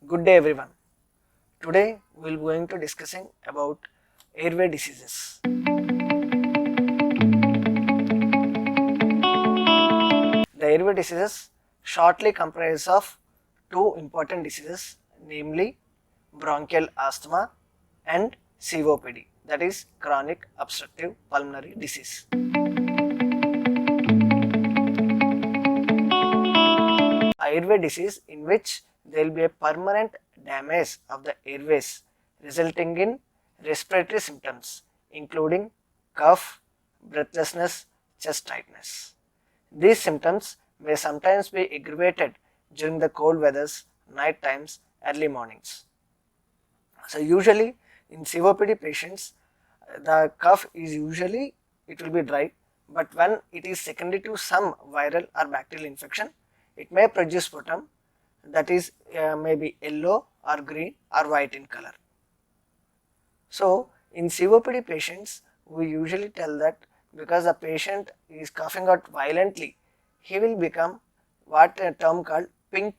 Good day everyone. Today we will going to discussing about airway diseases. The airway diseases shortly comprise of two important diseases, namely bronchial asthma and COPD, that is chronic obstructive pulmonary disease. Airway disease in which there will be a permanent damage of the airways resulting in respiratory symptoms including cough, breathlessness, chest tightness. These symptoms may sometimes be aggravated during the cold weathers, night times, early mornings. So usually in COPD patients, the cough is usually it will be dry, but when it is secondary to some viral or bacterial infection, it may produce sputum that is maybe yellow or green or white in color. So in COPD patients, we usually tell that because the patient is coughing out violently, he will become what a term called pink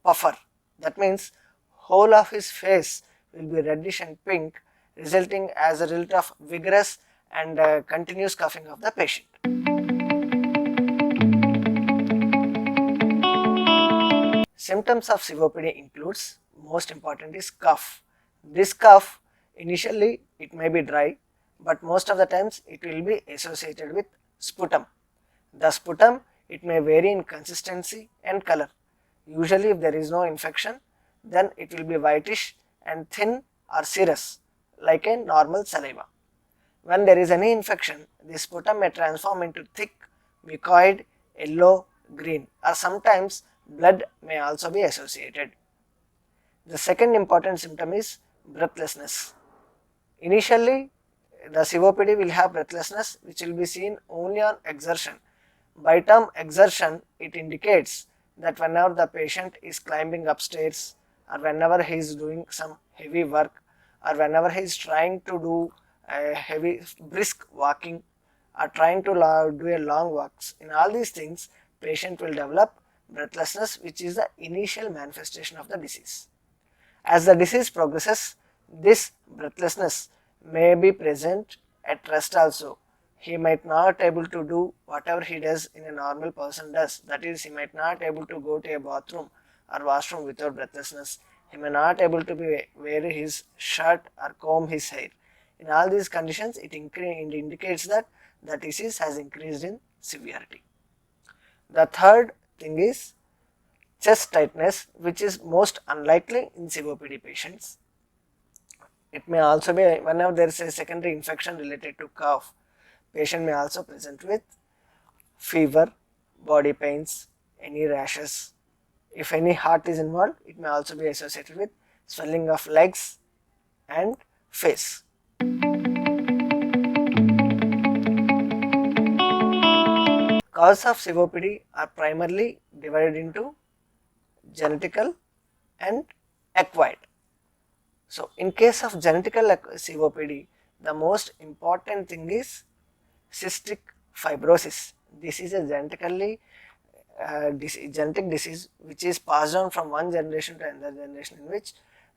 puffer. That means whole of his face will be reddish and pink, resulting as a result of vigorous and continuous coughing of the patient. Symptoms of COPD includes, most important is cough. This cough initially it may be dry, but most of the times it will be associated with sputum. The sputum it may vary in consistency and color. Usually if there is no infection, then it will be whitish and thin or serous like a normal saliva. When there is any infection, the sputum may transform into thick, mucoid, yellow, green, or sometimes blood may also be associated. The second important symptom is breathlessness. Initially, the COPD will have breathlessness which will be seen only on exertion. By term exertion, it indicates that whenever the patient is climbing upstairs or whenever he is doing some heavy work or whenever he is trying to do a heavy brisk walking or trying to do a long walks, in all these things patient will develop breathlessness, which is the initial manifestation of the disease. As the disease progresses, this breathlessness may be present at rest also. He might not able to do whatever he does in a normal person does, that is he might not able to go to a bathroom or washroom without breathlessness. He may not able to be wear his shirt or comb his hair. In all these conditions, it indicates that the disease has increased in severity. The third thing is chest tightness, which is most unlikely in COPD patients. It may also be whenever there is a secondary infection related to cough, patient may also present with fever, body pains, any rashes. If any heart is involved, it may also be associated with swelling of legs and face. Causes of COPD are primarily divided into genetical and acquired. So in case of genetical COPD, the most important thing is cystic fibrosis. This is a genetic disease which is passed on from one generation to another generation, in which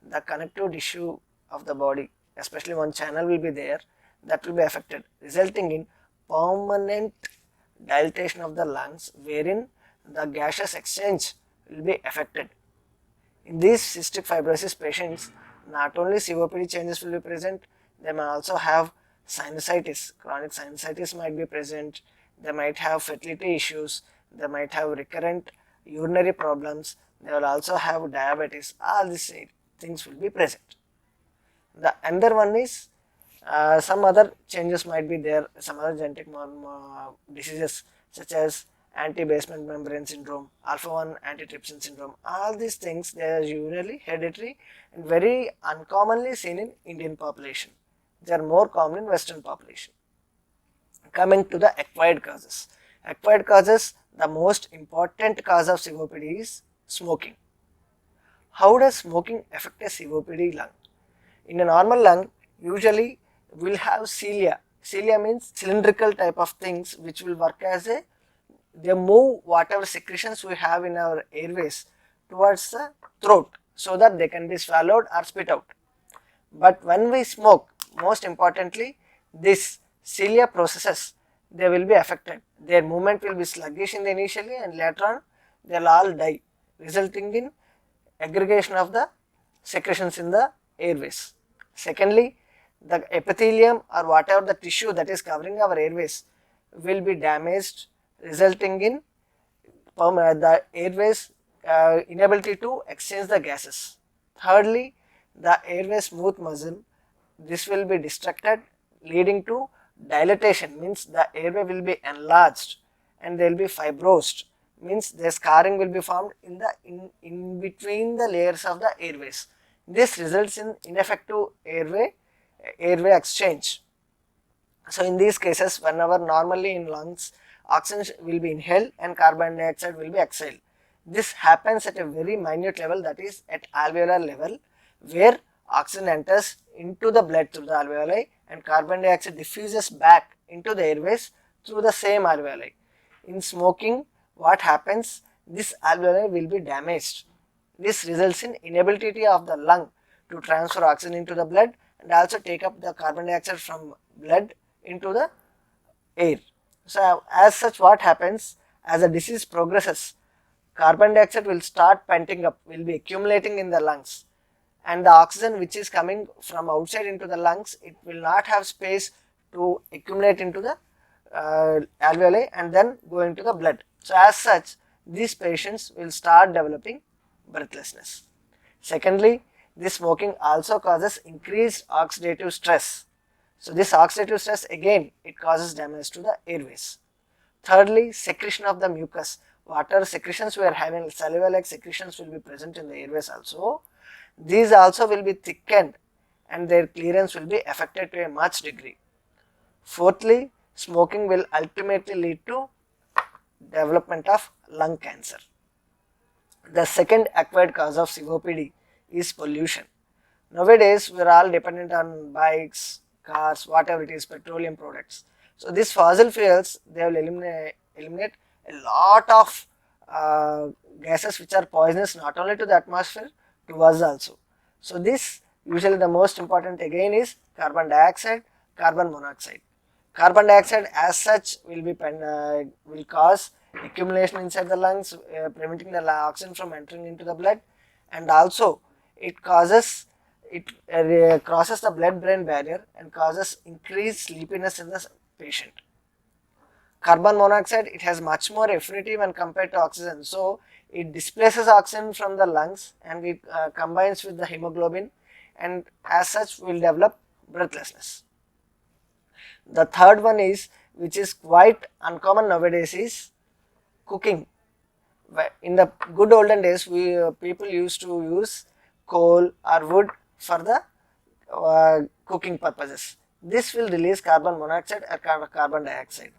the connective tissue of the body, especially one channel will be there, that will be affected, resulting in permanent dilatation of the lungs, wherein the gaseous exchange will be affected. In these cystic fibrosis patients, not only COPD changes will be present, they may also have sinusitis. Chronic sinusitis might be present. They might have fertility issues. They might have recurrent urinary problems. They will also have diabetes. All these things will be present. The another one is some other changes might be there, some other genetic diseases such as anti-basement membrane syndrome, alpha-1 antitrypsin syndrome. All these things, they are usually hereditary and very uncommonly seen in Indian population. They are more common in Western population. Coming to the acquired causes. Acquired causes, the most important cause of COPD is smoking. How does smoking affect a COPD lung? In a normal lung, usually we will have cilia. Cilia means cylindrical type of things which will work as a, they move whatever secretions we have in our airways towards the throat. so that they can be swallowed or spit out. But when we smoke, most importantly, this cilia processes, they will be affected. Their movement will be sluggish in the initially, and later on they will all die, resulting in aggregation of the secretions in the airways. Secondly, the epithelium or whatever the tissue that is covering our airways will be damaged, resulting in the airways inability to exchange the gases. Thirdly, the airway smooth muscle, this will be distracted, leading to dilatation, means the airway will be enlarged and they will be fibrosed, means the scarring will be formed in between the layers of the airways. This results in ineffective airway exchange. So in these cases, whenever normally in lungs, oxygen will be inhaled and carbon dioxide will be exhaled. This happens at a very minute level, that is at alveolar level, where oxygen enters into the blood through the alveoli and carbon dioxide diffuses back into the airways through the same alveoli. In smoking, what happens? This alveoli will be damaged. This results in inability of the lung to transfer oxygen into the blood and also take up the carbon dioxide from blood into the air. So as such, what happens? As the disease progresses, carbon dioxide will start penting up, will be accumulating in the lungs, and the oxygen which is coming from outside into the lungs, it will not have space to accumulate into the alveoli and then go into the blood. So as such, these patients will start developing breathlessness. Secondly, this smoking also causes increased oxidative stress. So this oxidative stress, again, it causes damage to the airways. Thirdly, secretion of the mucus. Whatever secretions we are having, saliva like secretions will be present in the airways also. These also will be thickened and their clearance will be affected to a much degree. Fourthly, smoking will ultimately lead to development of lung cancer. The second acquired cause of COPD is pollution. Nowadays, we are all dependent on bikes, cars, whatever it is, petroleum products. So these fossil fuels, they will eliminate a lot of gases which are poisonous not only to the atmosphere, to us also. So this, usually the most important again is carbon dioxide, carbon monoxide. Carbon dioxide as such will cause accumulation inside the lungs, preventing the oxygen from entering into the blood, and also it crosses the blood-brain barrier and causes increased sleepiness in the patient. Carbon monoxide, it has much more affinity when compared to oxygen, so it displaces oxygen from the lungs and it combines with the hemoglobin, and as such will develop breathlessness. The third one is, which is quite uncommon nowadays, is cooking. In the good olden days, people used to use coal or wood for the cooking purposes. This will release carbon monoxide or carbon dioxide.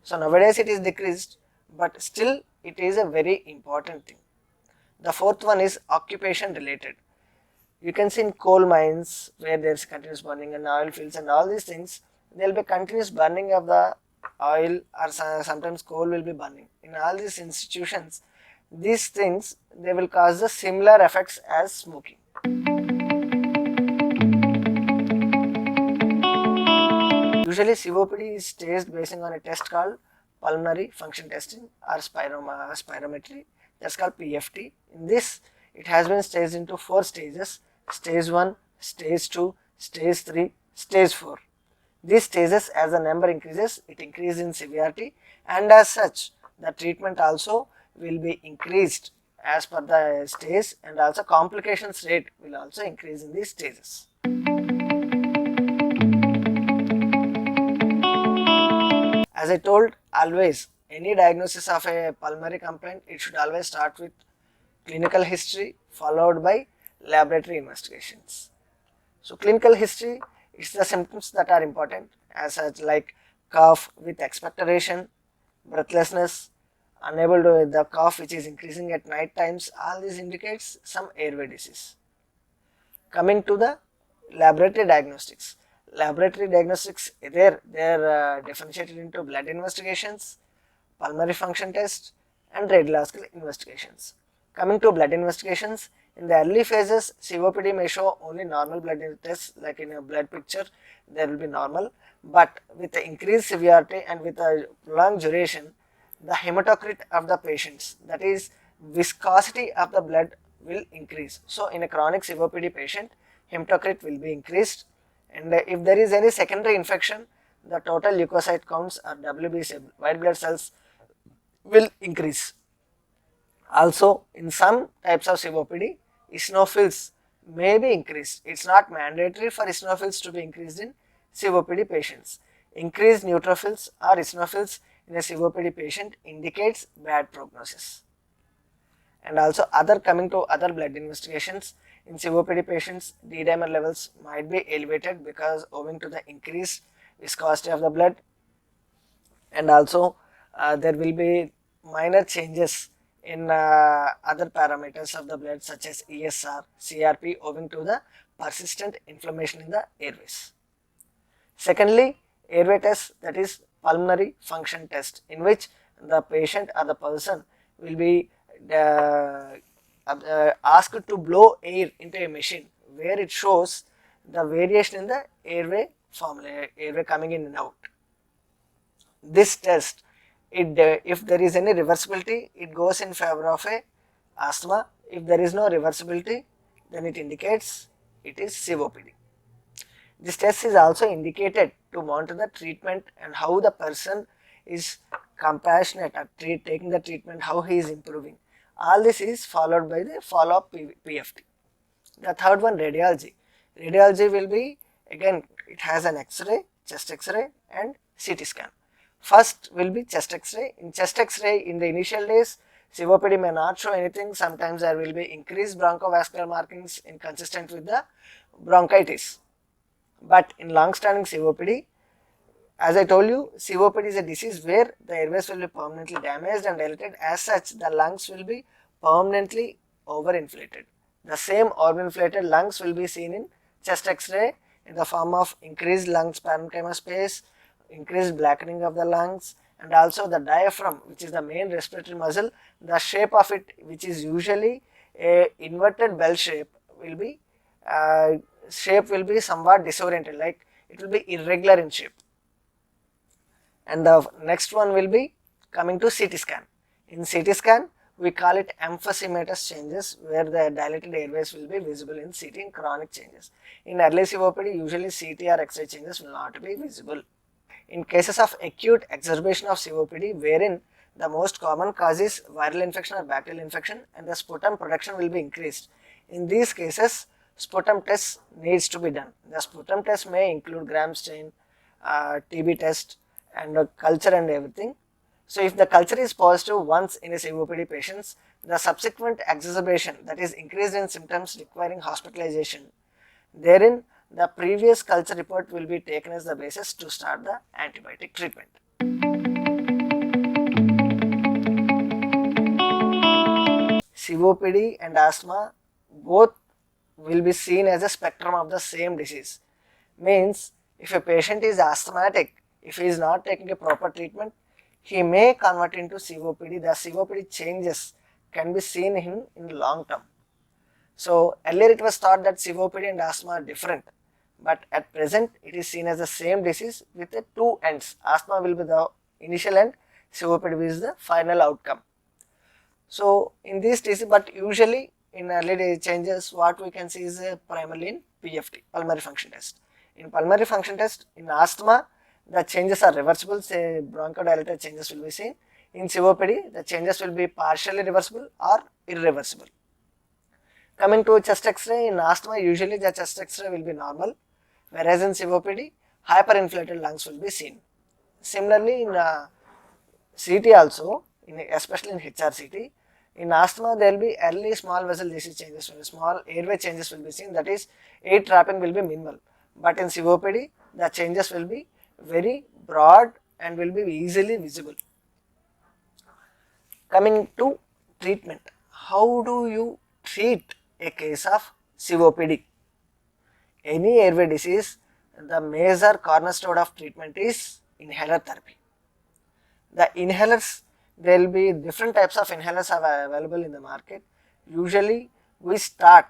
So nowadays it is decreased, but still it is a very important thing. The fourth one is occupation related. You can see in coal mines where there is continuous burning, and oil fields and all these things, there will be continuous burning of the oil, or sometimes coal will be burning. In all these institutions, these things, they will cause the similar effects as smoking. Usually COPD is staged based on a test called pulmonary function testing or spirometry, that's called PFT. In this, it has been staged into 4 stages: stage 1, stage 2, stage 3, stage 4. These stages, as the number increases, it increases in severity, and as such the treatment also will be increased as per the stage, and also complications rate will also increase in these stages. As I told, always any diagnosis of a pulmonary complaint, it should always start with clinical history followed by laboratory investigations. So clinical history, it's the symptoms that are important, as such like cough with expectoration, breathlessness, unable to the cough which is increasing at night times. All this indicates some airway disease. Coming to the laboratory diagnostics. Laboratory diagnostics, they are differentiated into blood investigations, pulmonary function test, and radiological investigations. Coming to blood investigations, In the early phases, COPD may show only normal blood tests, like in a blood picture, there will be normal, but with the increased severity and with a prolonged duration, the hematocrit of the patients, that is viscosity of the blood, will increase. So, in a chronic COPD patient, hematocrit will be increased, and if there is any secondary infection, the total leukocyte counts or WBC, white blood cells, will increase. Also, in some types of COPD, eosinophils may be increased. It is not mandatory for eosinophils to be increased in COPD patients. Increased neutrophils or eosinophils in a COPD patient indicates bad prognosis. And also coming to other blood investigations, in COPD patients, D-dimer levels might be elevated because owing to the increased viscosity of the blood, and also there will be minor changes in other parameters of the blood such as ESR, CRP, owing to the persistent inflammation in the airways. Secondly, airway test, that is pulmonary function test, in which the patient or the person will be asked to blow air into a machine where it shows the variation in the airway formula, airway coming in and out. This test, if there is any reversibility, it goes in favor of a asthma. If there is no reversibility, then it indicates it is COPD. This test is also indicated to monitor the treatment and how the person is compassionate at taking the treatment, how he is improving. All this is followed by the follow-up PFT. The third one, radiology. Radiology will be, again, it has an X-ray, chest X-ray and CT scan. First will be chest X-ray. In chest X-ray, in the initial days, COPD may not show anything. Sometimes there will be increased bronchovascular markings inconsistent with the bronchitis. But in long-standing COPD, as I told you, COPD is a disease where the airways will be permanently damaged and dilated. As such, the lungs will be permanently overinflated. The same overinflated lungs will be seen in chest X-ray in the form of increased lungs parenchyma space, increased blackening of the lungs, and also the diaphragm, which is the main respiratory muscle, the shape of it, which is usually a inverted bell shape, will be somewhat disoriented, like it will be irregular in shape. And the next one will be coming to CT scan. In CT scan, we call it emphysematous changes, where the dilated airways will be visible in CT in chronic changes. In early COPD, usually CT or X-ray changes will not be visible. In cases of acute exacerbation of COPD, wherein the most common cause is viral infection or bacterial infection and the sputum production will be increased. In these cases, sputum test needs to be done. The sputum test may include gram stain, TB test, and culture and everything. So, if the culture is positive once in a COPD patients, the subsequent exacerbation, that is increase in symptoms requiring hospitalization, therein the previous culture report will be taken as the basis to start the antibiotic treatment. COPD and asthma both will be seen as a spectrum of the same disease. Means, if a patient is asthmatic, if he is not taking a proper treatment, he may convert into COPD. The COPD changes can be seen in long term. So, earlier it was thought that COPD and asthma are different, but at present it is seen as the same disease with the two ends. Asthma will be the initial end, COPD is the final outcome. So, in this disease, but usually in early day changes, what we can see is primarily in PFT, pulmonary function test. In pulmonary function test, in asthma, the changes are reversible, say bronchodilator changes will be seen. In COPD, the changes will be partially reversible or irreversible. Coming to chest X-ray, in asthma, usually the chest X-ray will be normal, whereas in COPD, hyperinflated lungs will be seen. Similarly, in CT also, especially in HRCT, in asthma, there will be early small vessel disease changes, small airway changes will be seen, that is, air trapping will be minimal. But in COPD, the changes will be very broad and will be easily visible. Coming to treatment, how do you treat a case of COPD? Any airway disease, the major cornerstone of treatment is inhaler therapy. The inhalers, there will be different types of inhalers are available in the market. Usually, we start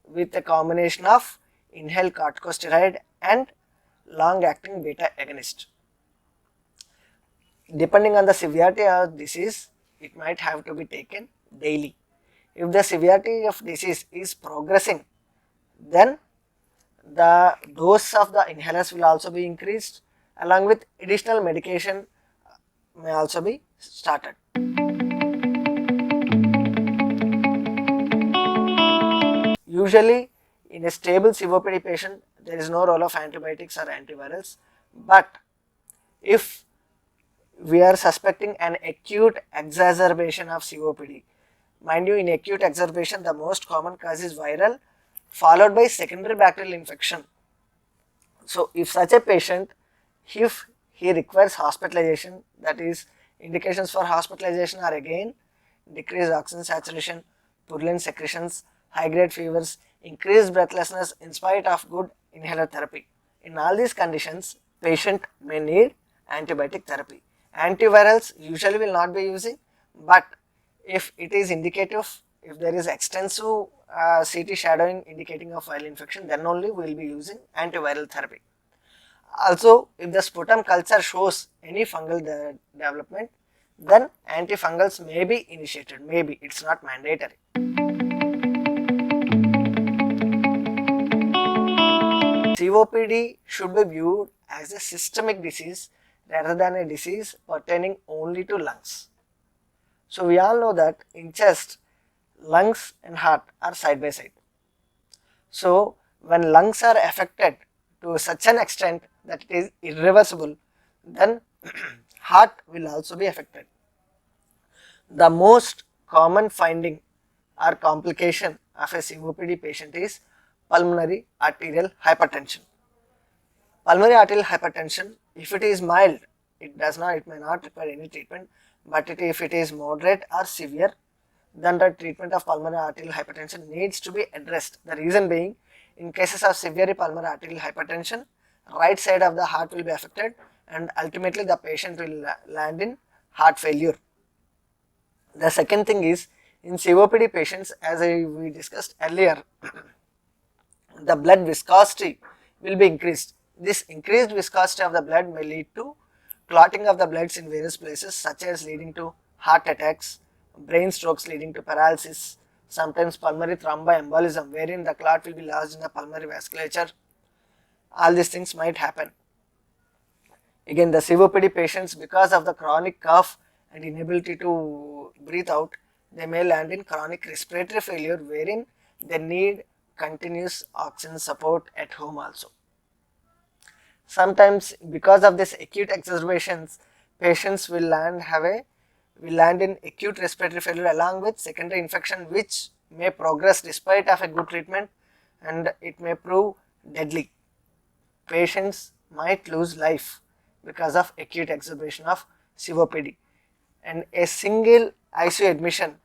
with a combination of inhaled corticosteroid and long-acting beta agonist. Depending on the severity of disease, it might have to be taken daily. If the severity of disease is progressing, then the dose of the inhalers will also be increased, along with additional medication may also be started. Usually in a stable COPD patient, there is no role of antibiotics or antivirals, but if we are suspecting an acute exacerbation of COPD, mind you, in acute exacerbation the most common cause is viral followed by secondary bacterial infection. So if such a patient, if he requires hospitalization, that is, indications for hospitalization are again decreased oxygen saturation, purulent secretions, high grade fevers, increased breathlessness in spite of good inhaler therapy. In all these conditions, patient may need antibiotic therapy. Antivirals usually will not be using, but if it is indicative, if there is extensive CT shadowing indicating of viral infection, then only we will be using antiviral therapy. Also, if the sputum culture shows any fungal development, then antifungals may be initiated, maybe, it is not mandatory. COPD should be viewed as a systemic disease rather than a disease pertaining only to lungs. So we all know that in chest, lungs and heart are side by side. So when lungs are affected to such an extent that it is irreversible, then heart will also be affected. The most common finding or complication of a COPD patient is pulmonary arterial hypertension. Pulmonary arterial hypertension, if it is mild, it may not require any treatment, but if it is moderate or severe, then the treatment of pulmonary arterial hypertension needs to be addressed. The reason being, in cases of severe pulmonary arterial hypertension, right side of the heart will be affected and ultimately the patient will land in heart failure. The second thing is, in COPD patients, as we discussed earlier, the blood viscosity will be increased. This increased viscosity of the blood may lead to clotting of the bloods in various places, such as leading to heart attacks, brain strokes leading to paralysis, sometimes pulmonary thromboembolism, wherein the clot will be lodged in the pulmonary vasculature. All these things might happen. Again, the COPD patients, because of the chronic cough and inability to breathe out, they may land in chronic respiratory failure, wherein they need continuous oxygen support at home also. Sometimes because of this acute exacerbations, patients will land in acute respiratory failure along with secondary infection, which may progress despite of a good treatment and it may prove deadly. Patients might lose life because of acute exacerbation of COPD, and a single ICU admission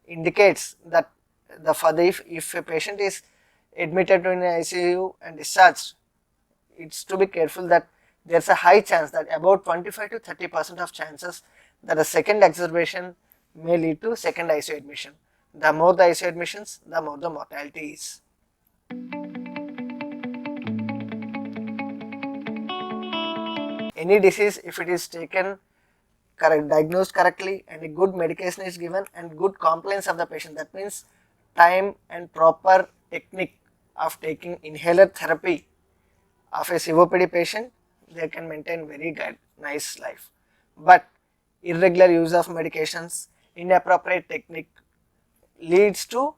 indicates that if a patient is admitted in an ICU and discharged, it's to be careful that there's a high chance that about 25 to 30% of chances that a second exacerbation may lead to second ICU admission. The more the ICU admissions, the more the mortality is. Any disease, if it is taken diagnosed correctly and a good medication is given and good compliance of the patient, that means time and proper technique of taking inhaler therapy of a COPD patient, they can maintain very good, nice life. But irregular use of medications, inappropriate technique leads to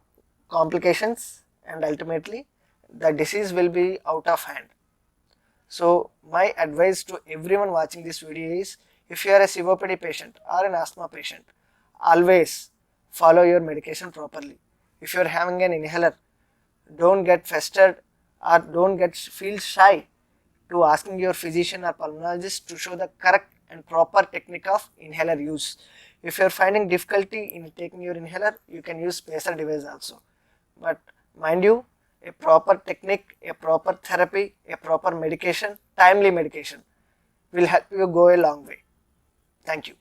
complications and ultimately the disease will be out of hand. So my advice to everyone watching this video is, if you are a COPD patient or an asthma patient, always follow your medication properly. If you are having an inhaler, don't get festered or don't feel shy to asking your physician or pulmonologist to show the correct and proper technique of inhaler use. If you are finding difficulty in taking your inhaler, you can use spacer device also. But mind you, a proper technique, a proper therapy, a proper medication, timely medication will help you go a long way. Thank you.